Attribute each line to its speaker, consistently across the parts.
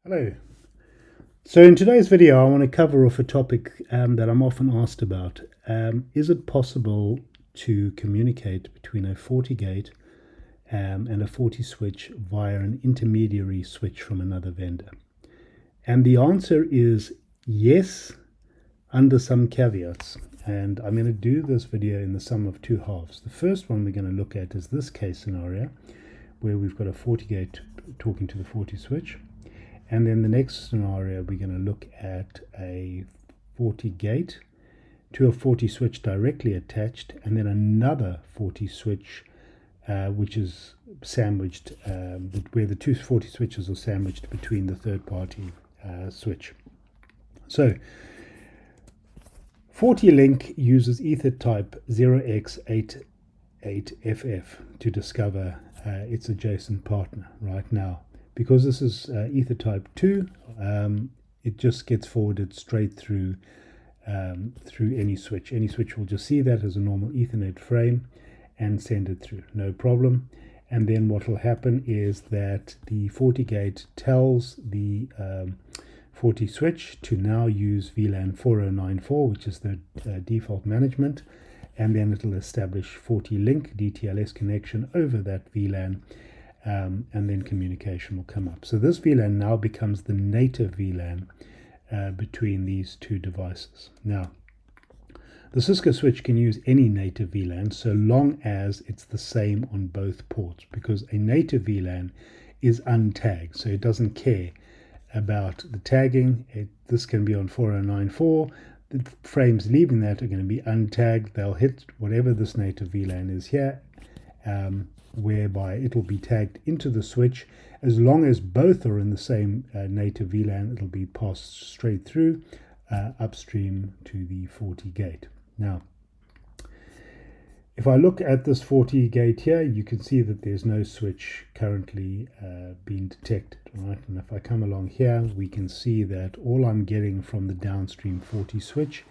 Speaker 1: Hello. So in today's video, I want to cover off a topic that I'm often asked about. Is it possible to communicate between a FortiGate and a FortiSwitch via an intermediary switch from another vendor? And the answer is yes, under some caveats. And I'm going to do this video in the sum of two halves. The first one we're going to look at is this case scenario, where we've got a FortiGate talking to the FortiSwitch. And then the next scenario, we're going to look at a FortiGate to a FortiSwitch directly attached, and then another FortiSwitch which is sandwiched, where the two FortiSwitches are sandwiched between the third-party switch. So, FortiLink uses ether type 0x88FF to discover its adjacent partner right now. Because this is ether type 2, it just gets forwarded straight through any switch. Any switch will just see that as a normal Ethernet frame and send it through, no problem. And then what will happen is that the FortiGate tells the FortiSwitch to now use VLAN 4094, which is the default management, and then it'll establish FortiLink DTLS connection over that VLAN. And then communication will come up. So this VLAN now becomes the native VLAN between these two devices. Now, the Cisco switch can use any native VLAN so long as it's the same on both ports, because a native VLAN is untagged, so it doesn't care about the tagging. This can be on 4094. The frames leaving that are going to be untagged. They'll hit whatever this native VLAN is here, whereby it'll be tagged into the switch. As long as both are in the same native VLAN, it'll be passed straight through upstream to the FortiGate. Now, if I look at this FortiGate here, you can see that there's no switch currently being detected, right? And if I come along here, we can see that all I'm getting from the downstream FortiSwitch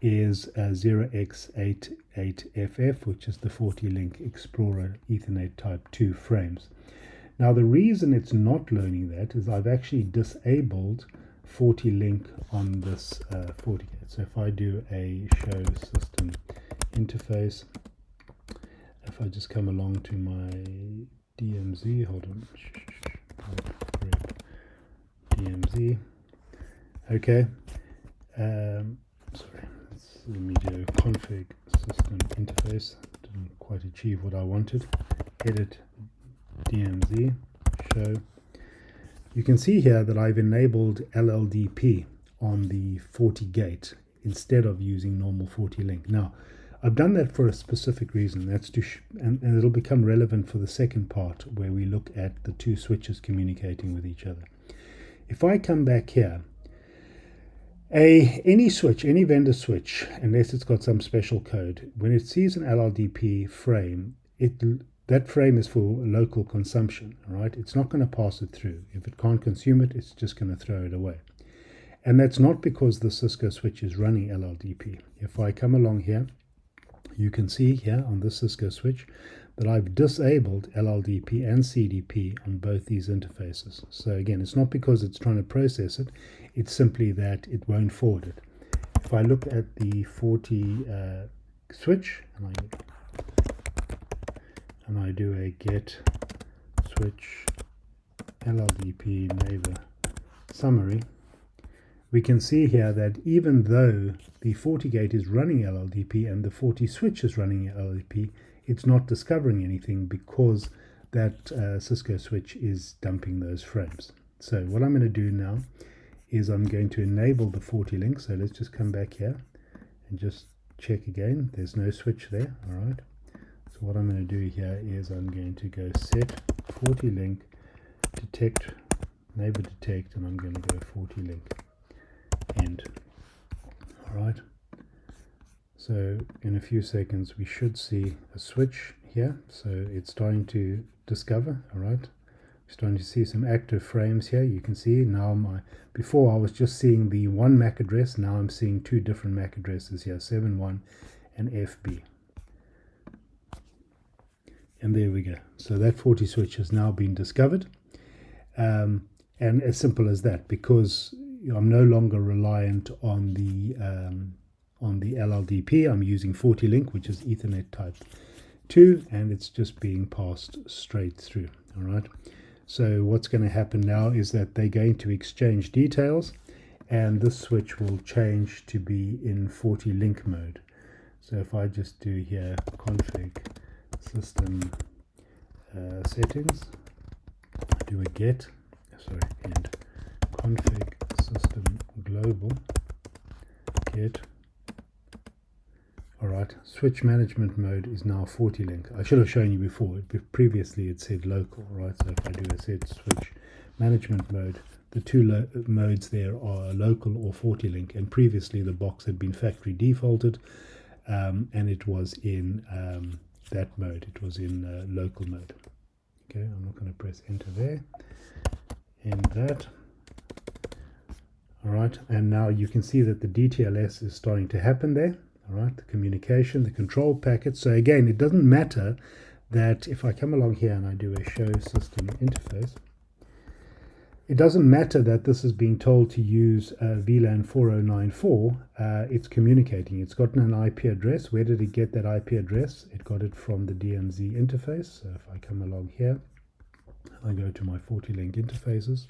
Speaker 1: is 0x88FF, which is the FortiLink Explorer Ethernet Type 2 frames. Now, the reason it's not learning that is I've actually disabled FortiLink on this FortiGate. So if I do a show system interface, if I just come along to my DMZ, hold on, DMZ, okay, sorry. Let me do config system interface. Didn't quite achieve what I wanted. Edit DMZ, show. You can see here that I've enabled LLDP on the FortiGate instead of using normal FortiLink. Now, I've done that for a specific reason. That's to and it'll become relevant for the second part where we look at the two switches communicating with each other. If I come back here, any switch, any vendor switch, unless it's got some special code, when it sees an LLDP frame, that frame is for local consumption, right? It's not going to pass it through. If it can't consume it, it's just going to throw it away. And that's not because the Cisco switch is running LLDP. If I come along here, you can see here on this Cisco switch that I've disabled LLDP and CDP on both these interfaces. So again, it's not because it's trying to process it, it's simply that it won't forward it. If I look at the Forti switch and I do a get switch LLDP neighbor summary, we can see here that even though the FortiGate is running LLDP and the FortiSwitch is running LLDP, it's not discovering anything because that Cisco switch is dumping those frames. So what I'm going to do now is I'm going to enable the FortiLink. So let's just come back here and just check again. There's no switch there. All right. So what I'm going to do here is I'm going to go set FortiLink detect, neighbor detect, and I'm going to go FortiLink end. All right. So in a few seconds we should see a switch here. So it's starting to discover. All right. We're starting to see some active frames here. You can see now before I was just seeing the one MAC address. Now I'm seeing two different MAC addresses here, 7.1 and FB. And there we go. So that FortiSwitch has now been discovered. And as simple as that, because I'm no longer reliant on the LLDP. I'm using FortiLink, which is Ethernet type 2, and it's just being passed straight through. All right. So what's going to happen now is that they're going to exchange details, and this switch will change to be in FortiLink mode. So if I just do here config system settings, do a get, and config system global get. Alright, switch management mode is now FortiLink. I should have shown you before. Previously it said local, right? So if I do a set switch management mode, the two modes there are local or FortiLink, and previously the box had been factory defaulted, and it was in that mode. It was in local mode. Okay, I'm not going to press enter there. End that. Alright, and now you can see that the DTLS is starting to happen there. All right, the communication, the control packet. So again, it doesn't matter that if I come along here and I do a show system interface, it doesn't matter that this is being told to use VLAN 4094. It's communicating. It's gotten an IP address. Where did it get that IP address? It got it from the DMZ interface. So if I come along here, I go to my FortiLink interfaces.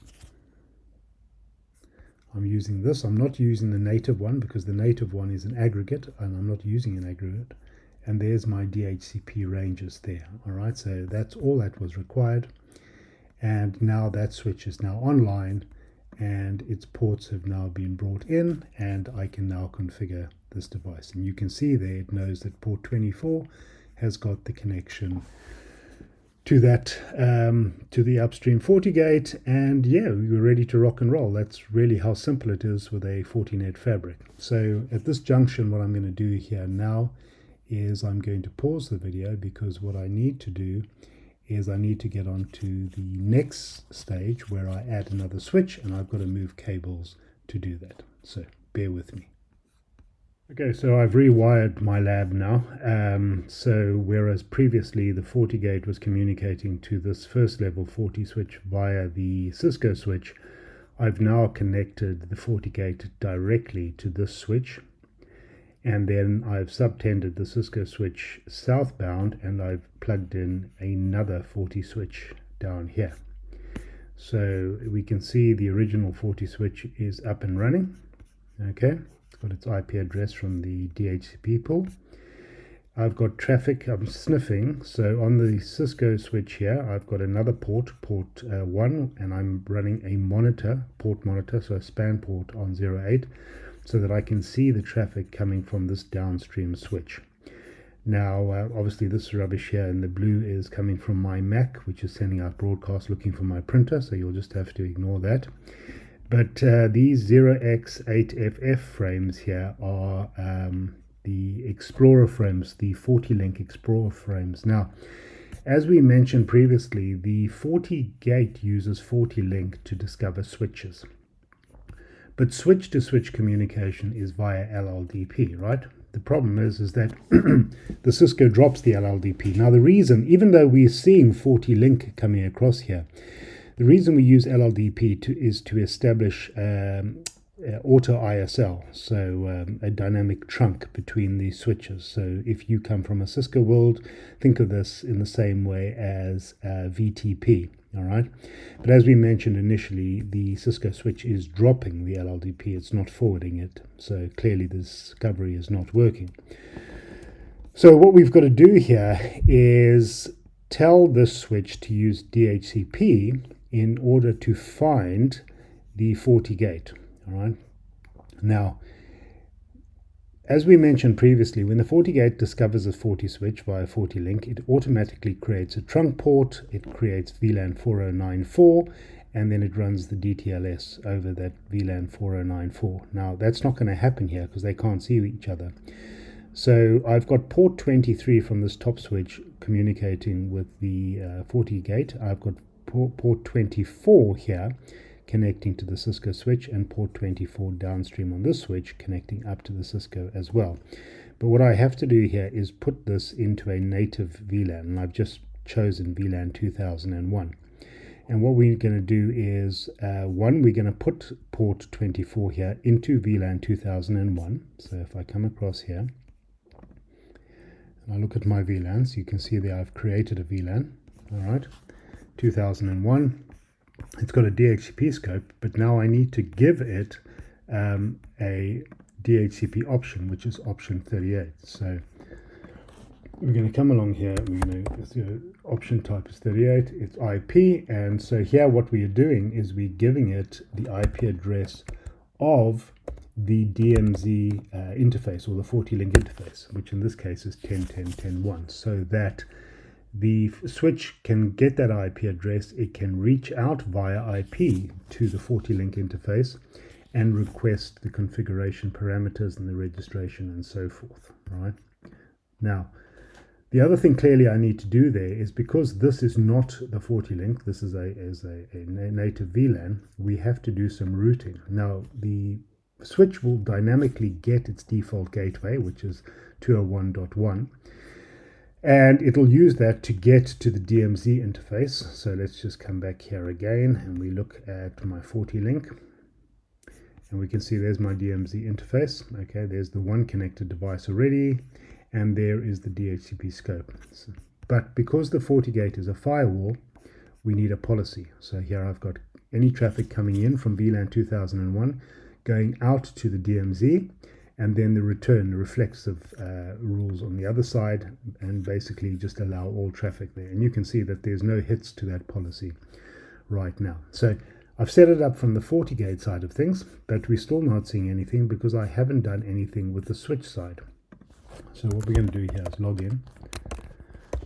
Speaker 1: I'm using this. I'm not using the native one because the native one is an aggregate, and I'm not using an aggregate. And there's my DHCP ranges there. All right, so that's all that was required. And now that switch is now online, and its ports have now been brought in, and I can now configure this device. And you can see there it knows that port 24 has got the connection to that to the upstream FortiGate, and yeah, we're ready to rock and roll. That's really how simple it is with a Fortinet Fabric. So at this junction, what I'm going to do here now is I'm going to pause the video, because what I need to do is I need to get on to the next stage where I add another switch, and I've got to move cables to do that. So bear with me. Okay, so I've rewired my lab now. So whereas previously the FortiGate was communicating to this first level FortiSwitch via the Cisco switch, I've now connected the FortiGate directly to this switch. And then I've subtended the Cisco switch southbound, and I've plugged in another FortiSwitch down here. So we can see the original FortiSwitch is up and running. Okay. Got its IP address from the DHCP pool. I've got traffic I'm sniffing. So on the Cisco switch here, I've got another port 1, and I'm running a port monitor, so a span port on 08, so that I can see the traffic coming from this downstream switch. Now, obviously this rubbish here in the blue is coming from my Mac, which is sending out broadcast looking for my printer, so you'll just have to ignore that. But these 0x8FF frames here are the Explorer frames, the FortiLink Explorer frames. Now, as we mentioned previously, the FortiGate uses FortiLink to discover switches. But switch-to-switch communication is via LLDP, right? The problem is that the Cisco drops the LLDP. Now, the reason, even though we're seeing FortiLink coming across here, the reason we use LLDP is to establish auto ISL, so a dynamic trunk between the switches. So if you come from a Cisco world, think of this in the same way as VTP, all right? But as we mentioned initially, the Cisco switch is dropping the LLDP, it's not forwarding it. So clearly the discovery is not working. So what we've got to do here is tell this switch to use DHCP in order to find the FortiGate. All right. Now, as we mentioned previously, when the FortiGate discovers a FortiSwitch via FortiLink, it automatically creates a trunk port, it creates VLAN 4094, and then it runs the DTLS over that VLAN 4094. Now, that's not going to happen here because they can't see each other. So I've got port 23 from this top switch communicating with the FortiGate. I've got port 24 here connecting to the Cisco switch, and port 24 downstream on this switch connecting up to the Cisco as well. But what I have to do here is put this into a native VLAN, and I've just chosen VLAN 2001. And what we're going to do is, one, we're going to put port 24 here into VLAN 2001. So if I come across here, and I look at my VLANs, you can see there I've created a VLAN, all right, 2001. It's got a DHCP scope, but now I need to give it a DHCP option, which is option 38. So we're going to come along here, we're going to, option type is 38, it's IP, and so here what we are doing is we're giving it the IP address of the DMZ interface, or the FortiLink interface, which in this case is 10.10.10.1, so that the switch can get that IP address, it can reach out via IP to the FortiLink interface and request the configuration parameters and the registration and so forth, right? Now, the other thing clearly I need to do there is, because this is not the FortiLink, this is a native VLAN, we have to do some routing. Now, the switch will dynamically get its default gateway, which is 201.1, and it'll use that to get to the DMZ interface. So let's just come back here again and we look at my FortiLink, and we can see there's my DMZ interface. Okay, there's the one connected device already, and there is the DHCP scope. But because the FortiGate is a firewall, we need a policy. So here I've got any traffic coming in from VLAN 2001 going out to the DMZ, and then the return, the reflexive rules on the other side, and basically just allow all traffic there. And you can see that there's no hits to that policy right now. So I've set it up from the FortiGate side of things, but we're still not seeing anything because I haven't done anything with the switch side. So what we're going to do here is log in.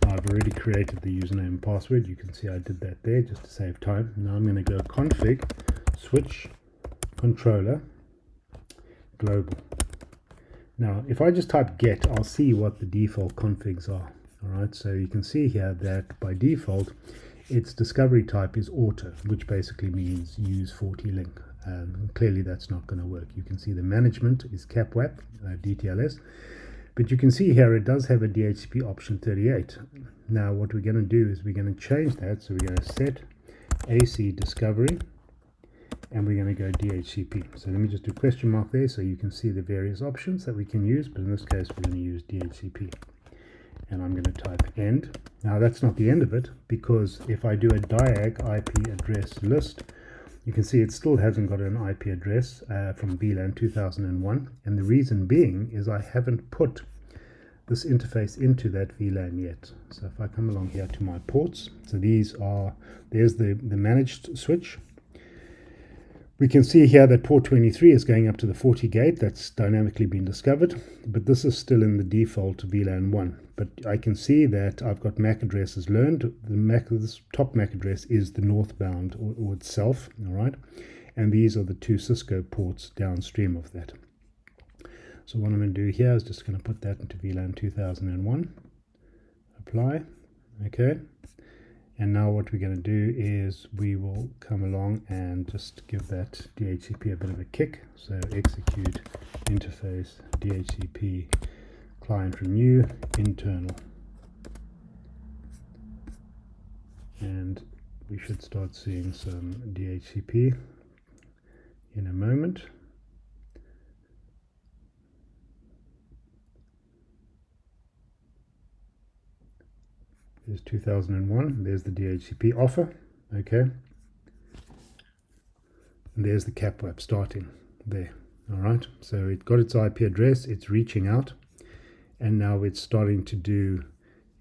Speaker 1: I've already created the username and password. You can see I did that there just to save time. Now I'm going to go config switch controller global. Now if I just type get, I'll see what the default configs are. Alright, so you can see here that by default its discovery type is auto, which basically means use FortiLink. Clearly that's not going to work. You can see the management is CapWAP, DTLS. But you can see here it does have a DHCP option 38. Now what we're going to do is we're going to change that. So we're going to set AC discovery, and we're going to go DHCP. So let me just do question mark there so you can see the various options that we can use. But in this case we're going to use DHCP. And I'm going to type end. Now that's not the end of it, because if I do a diag IP address list, you can see it still hasn't got an IP address from VLAN 2001, and the reason being is I haven't put this interface into that VLAN yet. So if I come along here to my ports, so there's the managed switch. We can see here that port 23 is going up to the FortiGate. That's dynamically been discovered, but this is still in the default VLAN 1. But I can see that I've got MAC addresses learned. This top MAC address is the northbound or itself, all right? And these are the two Cisco ports downstream of that. So what I'm going to do here is just going to put that into VLAN 2001. Apply, okay. And now what we're going to do is we will come along and just give that DHCP a bit of a kick. So execute interface DHCP client renew internal. And we should start seeing some DHCP in a moment. There's 2001, there's the DHCP offer, okay. And there's the CapWAP starting there, all right. So it got its IP address, it's reaching out, and now it's starting to do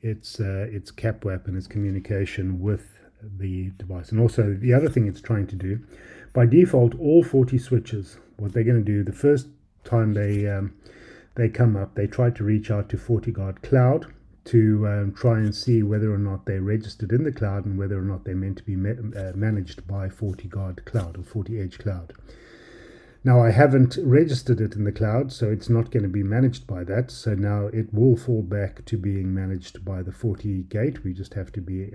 Speaker 1: its CapWAP and its communication with the device. And also the other thing it's trying to do, by default, all FortiSwitches, what they're going to do, the first time they come up, they try to reach out to FortiGuard Cloud to try and see whether or not they're registered in the cloud and whether or not they're meant to be managed by FortiGuard Cloud or FortiEdge Cloud. Now I haven't registered it in the cloud, so it's not going to be managed by that. So now it will fall back to being managed by the FortiGate. We just have to be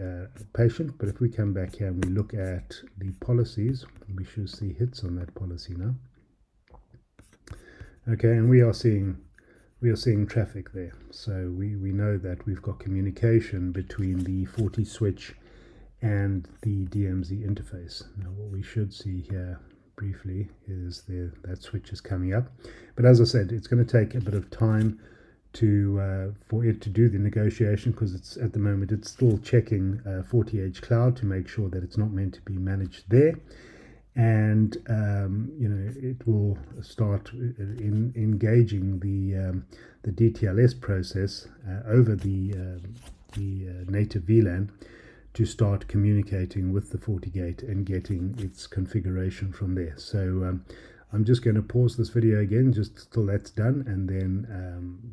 Speaker 1: patient. But if we come back here and we look at the policies, we should see hits on that policy now. Okay, and we are seeing traffic there. So we know that we've got communication between the FortiSwitch and the DMZ interface. Now what we should see here briefly is that switch is coming up, but as I said, it's going to take a bit of time to for it to do the negotiation, because it's at the moment it's still checking FortiEdge Cloud to make sure that it's not meant to be managed there, and you know, it will start in engaging the DTLS process over the native VLAN to start communicating with the FortiGate and getting its configuration from there. So I'm just going to pause this video again just till that's done, and then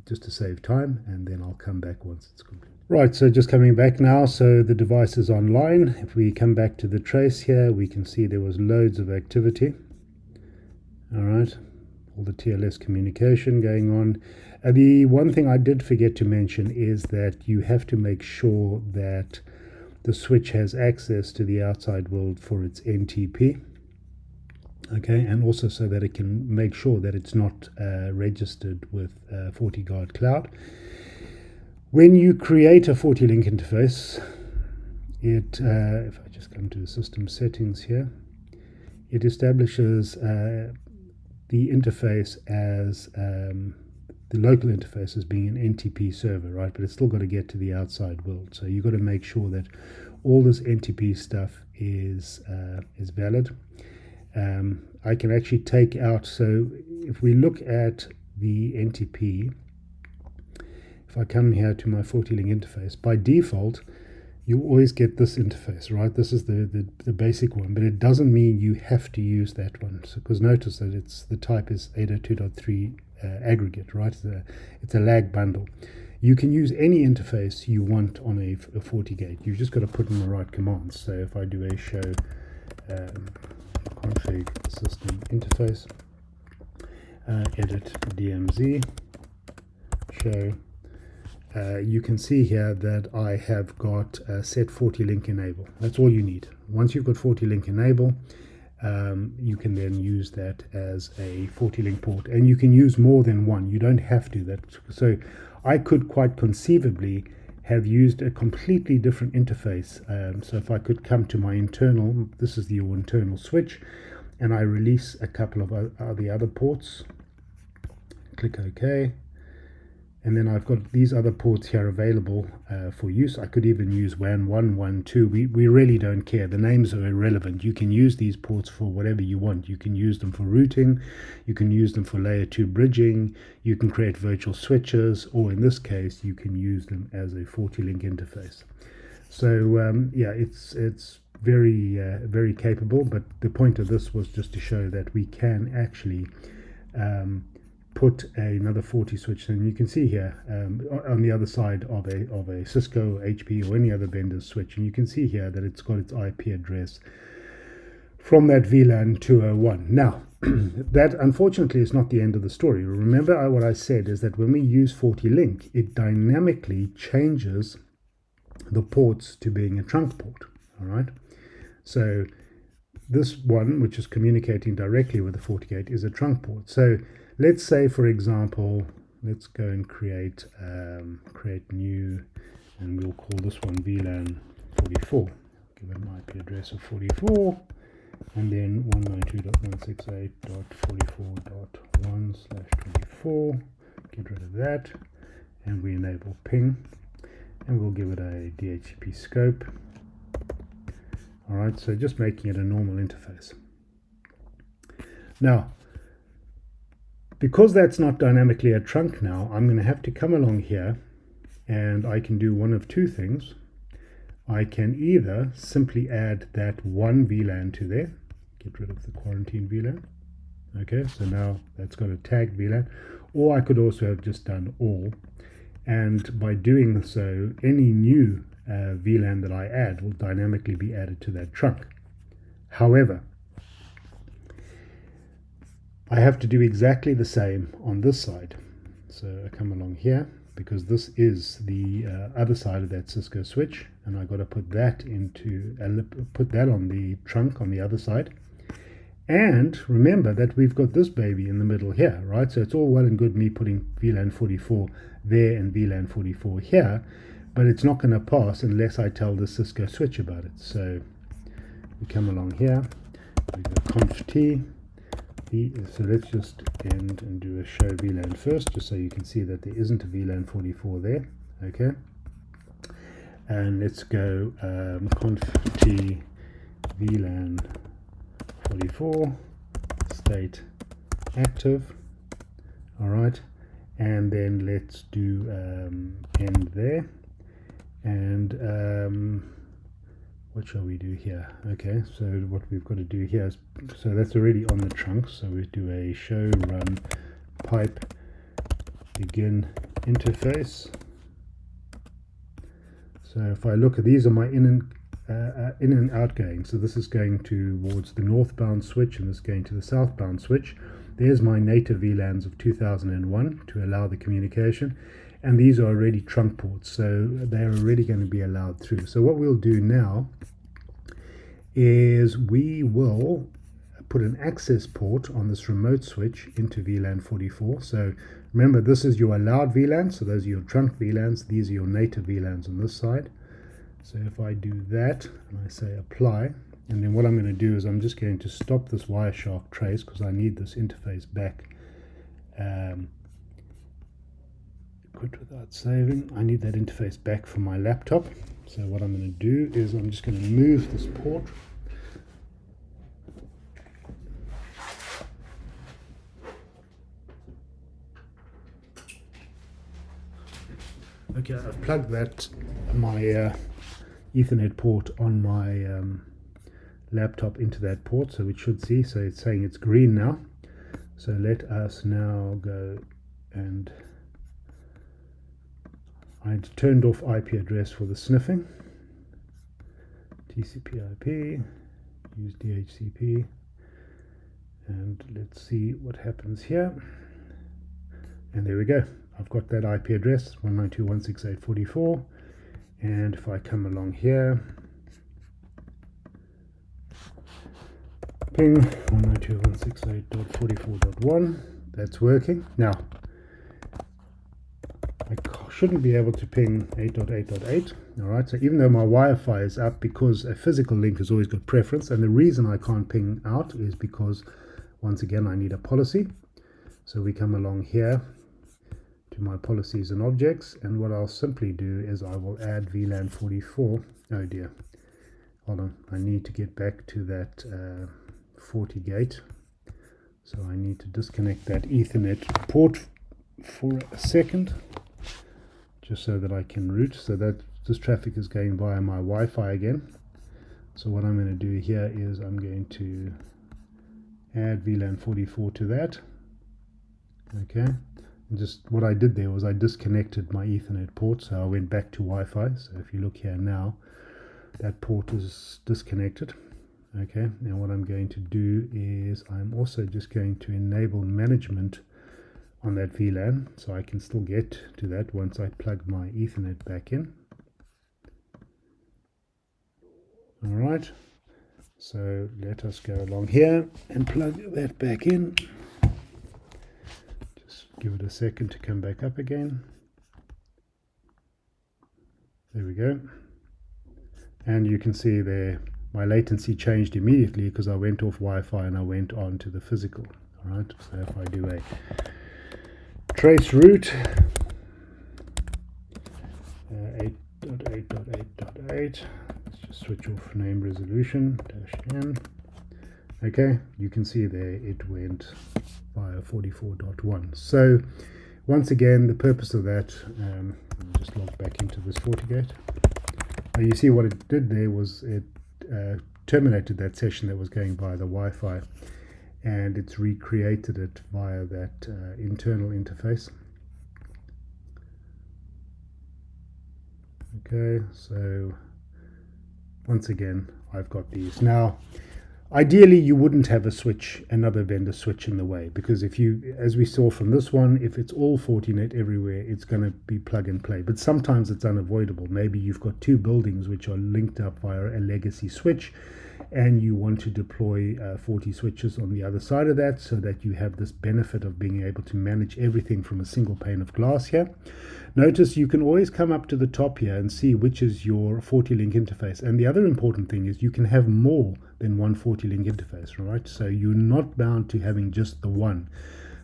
Speaker 1: just to save time, and then I'll come back once it's complete. Right, so just coming back now, so the device is online. If we come back to the trace here, we can see there was loads of activity. All right, all the TLS communication going on. The one thing I did forget to mention is that you have to make sure that the switch has access to the outside world for its NTP, okay, and also so that it can make sure that it's not registered with FortiGuard Cloud. When you create a FortiLink interface, it if I just come to the system settings here, it establishes the interface as the local interface as being an NTP server, right? But it's still got to get to the outside world. So you've got to make sure that all this NTP stuff is valid. I can actually take out, so if we look at the NTP, if I come here to my FortiLink interface, by default, you always get this interface, right? This is the basic one, but it doesn't mean you have to use that one. So, because notice that the type is 802.3 aggregate, right? It's a lag bundle. You can use any interface you want on a FortiGate. You've just got to put in the right commands. So if I do a show config system interface, edit DMZ, show, you can see here that I have got set FortiLink enable. That's all you need. Once you've got FortiLink enable, you can then use that as a FortiLink port, and you can use more than one. You don't have to. So I could quite conceivably have used a completely different interface. So if I could come to my internal, this is your internal switch, and I release a couple of the other ports, click OK, and then I've got these other ports here available for use. I could even use WAN 1, WAN 2. We really don't care. The names are irrelevant. You can use these ports for whatever you want. You can use them for routing. You can use them for layer 2 bridging. You can create virtual switches, or in this case, you can use them as a FortiLink interface. So yeah, it's very, very capable. But the point of this was just to show that we can actually put another FortiSwitch, and you can see here on the other side of a Cisco, HP, or any other vendor's switch, and you can see here that it's got its IP address from that VLAN 201. Now, that unfortunately is not the end of the story. Remember what I said is that when we use FortiLink, it dynamically changes the ports to being a trunk port. All right, so this one, which is communicating directly with the FortiGate, is a trunk port. So let's say, for example, let's go and create new, and we'll call this one VLAN 44. Give it an IP address of 44, and then 192.168.44.1/24. Get rid of that, and we enable ping, and we'll give it a DHCP scope. All right, so just making it a normal interface. Now, because that's not dynamically a trunk now, I'm going to have to come along here, and I can do one of two things. I can either simply add that one VLAN to there, get rid of the quarantine VLAN. Okay, so now that's got a tagged VLAN, or I could also have just done all, and by doing so, any new VLAN that I add will dynamically be added to that trunk. However, I have to do exactly the same on this side. So I come along here, because this is the other side of that Cisco switch, and I got to put that on the trunk on the other side. And remember that we've got this baby in the middle here, right? So it's all well and good me putting VLAN 44 there and VLAN 44 here, but it's not going to pass unless I tell the Cisco switch about it. So we come along here, we go conf t. So let's just end and do a show VLAN first, just so you can see that there isn't a VLAN 44 there. Okay, and let's go conf t VLAN 44 state active. All right, and then let's do end there, and what shall we do here? Okay, so what we've got to do here is, so that's already on the trunk, so we do a show run pipe begin interface. So if I look at these are my in and outgoing, so this is going towards the northbound switch and this is going to the southbound switch. There's my native VLANs of 2001 to allow the communication, and these are already trunk ports, so they're already going to be allowed through. So what we'll do now is we will put an access port on this remote switch into VLAN 44. So remember, this is your allowed VLAN, so those are your trunk VLANs, these are your native VLANs on this side. So if I do that and I say apply, and then what I'm going to do is I'm just going to stop this Wireshark trace because I need this interface back. Quit without saving. I need that interface back for my laptop. So what I'm going to do is I'm just going to move this port. Okay, I've plugged my Ethernet port on my laptop into that port, so it should see, so it's saying it's green now. So let us now go, and I turned off IP address for the sniffing. TCP IP, use DHCP, and let's see what happens here. And there we go. I've got that IP address 192.168.44, and if I come along here, ping 192.168.44.1, that's working. Now I shouldn't be able to ping 8.8.8. Alright, so even though my Wi-Fi is up, because a physical link has always got preference, and the reason I can't ping out is because, once again, I need a policy. So we come along here to my policies and objects, and what I'll simply do is I will add VLAN 44. Oh dear, hold on, I need to get back to that FortiGate. So I need to disconnect that Ethernet port for a second, just so that I can route, so that this traffic is going via my Wi-Fi again. So what I'm going to do here is I'm going to add VLAN 44 to that. Okay, and just what I did there was I disconnected my Ethernet port, so I went back to Wi-Fi. So if you look here now, that port is disconnected. Okay, now what I'm going to do is I'm also just going to enable management on that VLAN, so I can still get to that once I plug my Ethernet back in. Alright, so let us go along here and plug that back in. Just give it a second to come back up again. There we go. And you can see there my latency changed immediately because I went off Wi-Fi and I went on to the physical. Alright, so if I do a trace route 8.8.8.8, let's just switch off name resolution -n. Okay, you can see there it went via 44.1. So once again, the purpose of that, let me just log back into this FortiGate. Now you see what it did there was it terminated that session that was going via the Wi-Fi, and it's recreated it via that internal interface. Okay, so once again I've got these. Now ideally you wouldn't have a switch, another vendor switch in the way, because if you, as we saw from this one, if it's all Fortinet everywhere, it's going to be plug and play. But sometimes it's unavoidable. Maybe you've got two buildings which are linked up via a legacy switch, and you want to deploy 40 switches on the other side of that, so that you have this benefit of being able to manage everything from a single pane of glass here. Notice you can always come up to the top here and see which is your FortiLink interface. And the other important thing is you can have more than one FortiLink interface, right? So you're not bound to having just the one.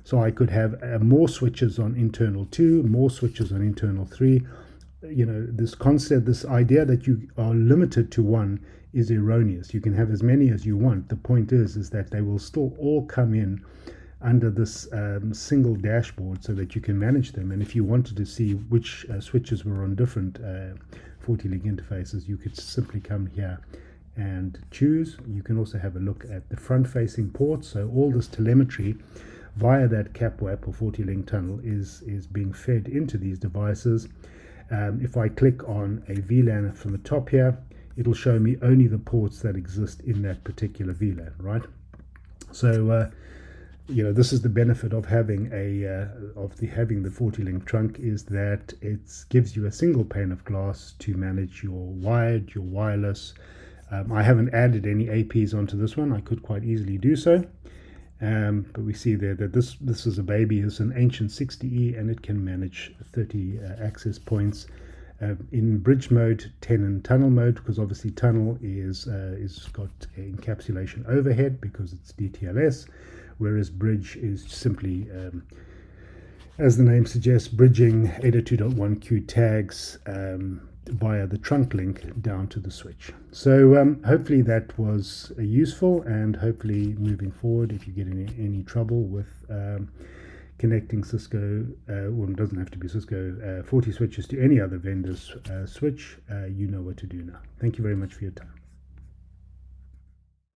Speaker 1: So I could have more switches on internal 2, more switches on internal 3. You know, this concept, this idea that you are limited to one is erroneous. You can have as many as you want. The point is that they will still all come in under this single dashboard so that you can manage them. And if you wanted to see which switches were on different FortiLink interfaces, you could simply come here and choose. You can also have a look at the front-facing ports. So all this telemetry via that CapWAP or FortiLink tunnel is being fed into these devices. If I click on a VLAN from the top here, it'll show me only the ports that exist in that particular VLAN, right? So you know, this is the benefit of having having the FortiLink trunk, is that it gives you a single pane of glass to manage your wired, your wireless. I haven't added any APs onto this one. I could quite easily do so, but we see there that this is a baby. It's an ancient 60E, and it can manage 30 access points. In bridge mode, 10 in tunnel mode, because obviously tunnel is got encapsulation overhead because it's DTLS, whereas bridge is simply, as the name suggests, bridging 802.1q tags via the trunk link down to the switch. So hopefully that was useful, and hopefully moving forward, if you get any trouble with connecting Cisco, well, it doesn't have to be Cisco, 40 switches to any other vendor's switch, you know what to do now. Thank you very much for your time.